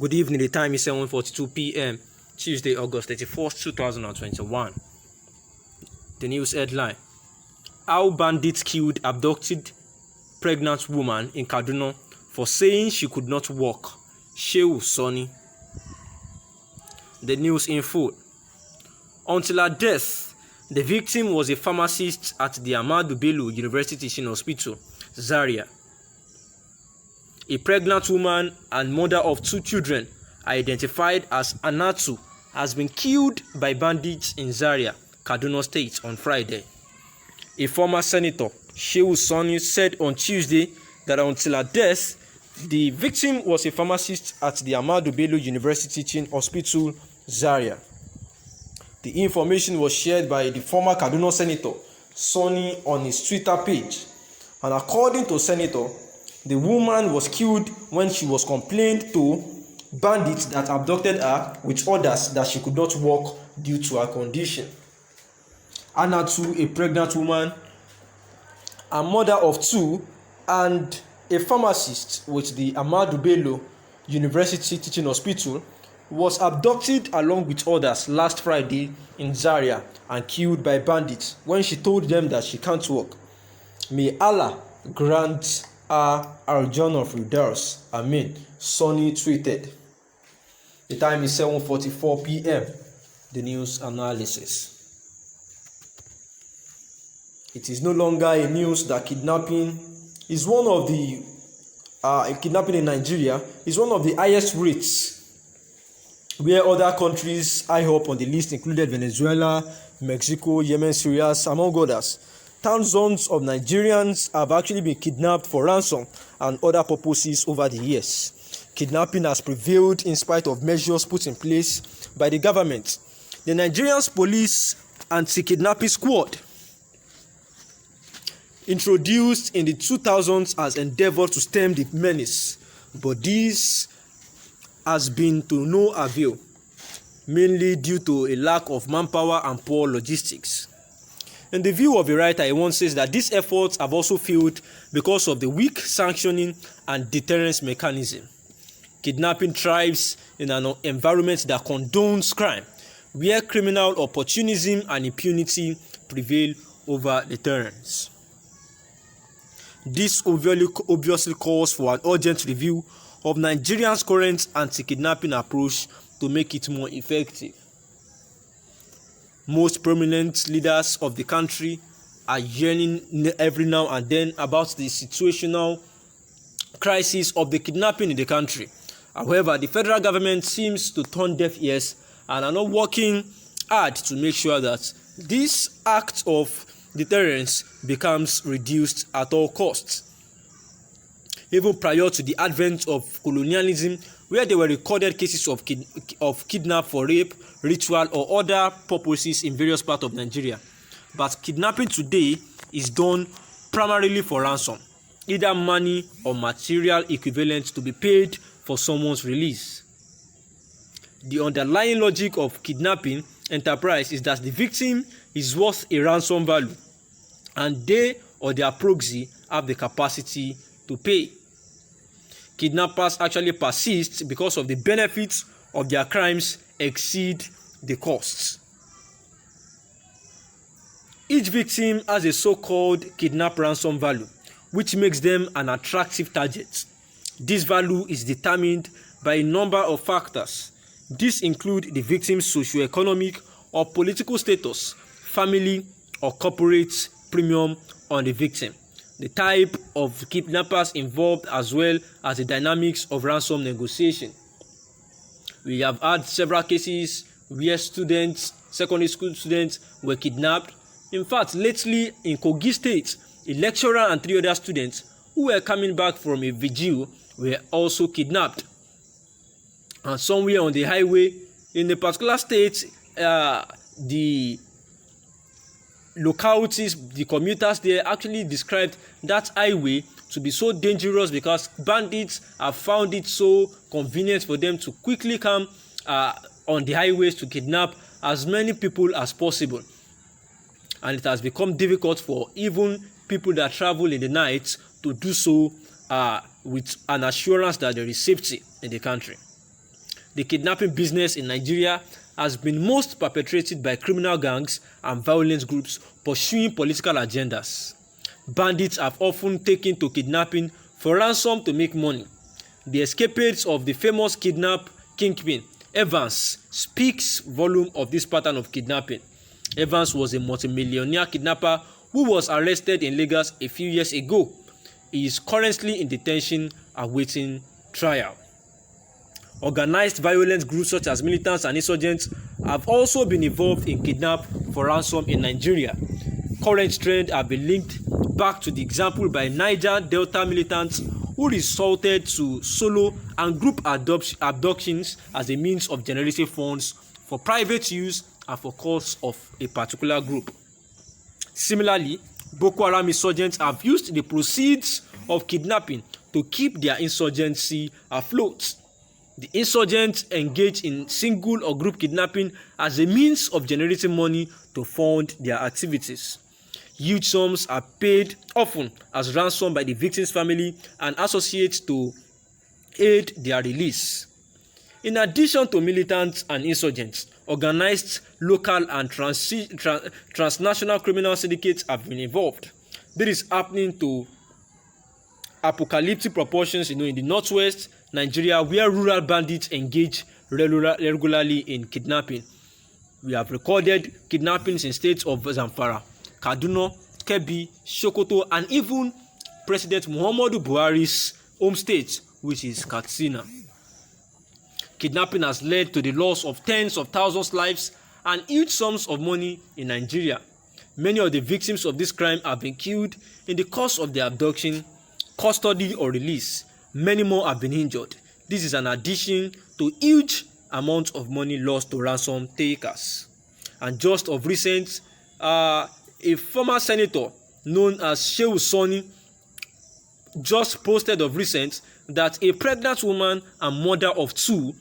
Good evening, the time is 7:42 p.m. Tuesday, August 31st, 2021. The news headline: How bandits killed abducted pregnant woman in Kaduna for saying she could not walk. Shehu Sani. The news info: Until her death, the victim was a pharmacist at the Ahmadu Bello University Teaching Hospital, Zaria. A pregnant woman and mother of 2 children, identified as Anatu, has been killed by bandits in Zaria, Kaduna State on Friday. A former senator, Shehu Sani, said on Tuesday that until her death, the victim was a pharmacist at the Ahmadu Bello University Teaching Hospital, Zaria. The information was shared by the former Kaduna senator, Sani, on his Twitter page. And according to Senator, the woman was killed when she was complained to bandits that abducted her with orders that she could not walk due to her condition. Anatu, a pregnant woman, a mother of 2, and a pharmacist with the Ahmadu Bello University Teaching Hospital, was abducted along with others last Friday in Zaria and killed by bandits when she told them that she can't walk. May Allah grant her journey of Tēārs. Amen. Sani tweeted. The time is 7:44 p.m. The news analysis. It is no longer a news that kidnapping is one of the kidnapping in Nigeria is one of the highest rates, where other countries high up on the list included Venezuela, Mexico, Yemen, Syria, among others. Thousands of Nigerians have actually been kidnapped for ransom and other purposes over the years. Kidnapping has prevailed in spite of measures put in place by the government. The Nigerian Police Anti-Kidnapping Squad, introduced in the 2000s, has endeavored to stem the menace, but this has been to no avail, mainly due to a lack of manpower and poor logistics. In the view of a writer, he once says that these efforts have also failed because of the weak sanctioning and deterrence mechanism. Kidnapping thrives in an environment that condones crime, where criminal opportunism and impunity prevail over deterrence. This obviously calls for an urgent review of Nigeria's current anti-kidnapping approach to make it more effective. Most prominent leaders of the country are yearning every now and then about the situational crisis of the kidnapping in the country. However, the federal government seems to turn deaf ears and are not working hard to make sure that this act of deterrence becomes reduced at all costs. Even prior to the advent of colonialism, where there were recorded cases of kidnap for rape, ritual, or other purposes in various parts of Nigeria. But kidnapping today is done primarily for ransom, either money or material equivalent to be paid for someone's release. The underlying logic of kidnapping enterprise is that the victim is worth a ransom value, and they or their proxy have the capacity to pay. Kidnappers actually persist because of the benefits of their crimes exceed the costs. Each victim has a so-called kidnap ransom value, which makes them an attractive target. This value is determined by a number of factors. These include the victim's socio-economic or political status, family or corporate premium on the victim, the type of kidnappers involved, as well as the dynamics of ransom negotiation. We have had several cases where secondary school students were kidnapped. In fact, lately in Kogi State, a lecturer and 3 other students who were coming back from a vigil were also kidnapped. And somewhere on the highway in a particular state, the localities, the commuters there actually described that highway to be so dangerous because bandits have found it so convenient for them to quickly come on the highways to kidnap as many people as possible. And it has become difficult for even people that travel in the night to do so with an assurance that there is safety in the country. The kidnapping business in Nigeria has been most perpetrated by criminal gangs and violent groups pursuing political agendas. Bandits have often taken to kidnapping for ransom to make money. The escapades of the famous kidnap kingpin Evans speaks volume of this pattern of kidnapping. Evans was a multimillionaire kidnapper who was arrested in Lagos a few years ago. He is currently in detention awaiting trial. Organized violent groups such as militants and insurgents have also been involved in kidnap for ransom in Nigeria. Current trends have been linked back to the example by Niger Delta militants who resorted to solo and group abductions as a means of generating funds for private use and for cause of a particular group. Similarly, Boko Haram insurgents have used the proceeds of kidnapping to keep their insurgency afloat. The insurgents engage in single or group kidnapping as a means of generating money to fund their activities. Huge sums are paid often as ransom by the victim's family and associates to aid their release. In addition to militants and insurgents, organized local and transnational criminal syndicates have been involved. This is happening to apocalyptic proportions, in the northwest Nigeria, where rural bandits engage regularly in kidnapping. We have recorded kidnappings in states of Zamfara, Kaduna, Kebbi, Sokoto, and even President Muhammadu Buhari's home state, which is Katsina. Kidnapping has led to the loss of tens of thousands of lives and huge sums of money in Nigeria. Many of the victims of this crime have been killed in the course of their abduction, custody, or release. Many more have been injured. This is an addition to huge amounts of money lost to ransom takers. And just of recent, a former senator known as Shehu Sani just posted of recent that a pregnant woman and mother of two